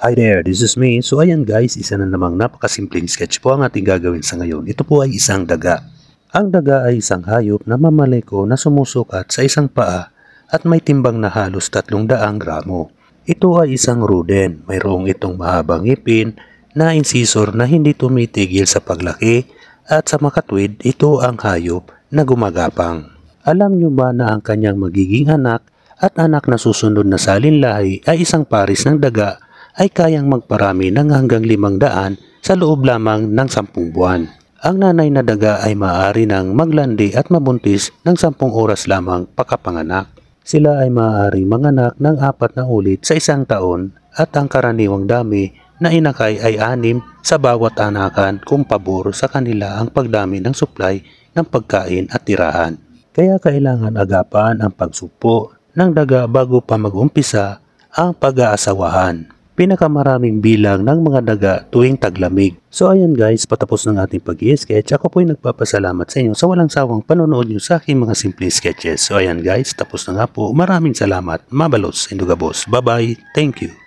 Hi there, this is me. So ayan guys, isa na namang napakasimpleng sketch po ang ating gagawin sa ngayon. Ito po ay isang daga. Ang daga ay isang hayop na mamaliko na sumusukat sa isang paa at may timbang na halos 300 gramo. Ito ay isang rodent. Mayroong itong mahabang ngipin na incisor na hindi tumitigil sa paglaki at sa makatwid ito ang hayop na gumagapang. Alam nyo ba na ang kanyang magiging anak at anak na susunod na salinlahi ay isang paris ng daga ay kayang magparami ng hanggang 500 sa loob lamang ng 10 buwan. Ang nanay na daga ay maaari nang maglandi at mabuntis ng 10 oras lamang pagkapanganak. Sila ay maaaring manganak ng 4 na ulit sa isang taon at ang karaniwang dami na inakay ay 6 sa bawat anakan kung pabor sa kanila ang pagdami ng supply ng pagkain at tirahan. Kaya kailangan agapan ang pagsupo ng daga bago pa mag-umpisa ang pag-aasawahan. Pinakamaraming bilang ng mga daga tuwing taglamig. So ayan guys, patapos ng ating pag-i-sketch. Ako po ay nagpapasalamat sa inyo sa walang sawang panonood nyo sa aking mga simple sketches. So ayan guys, tapos na nga po. Maraming salamat. Mabalos, Indugabos. Bye bye. Thank you.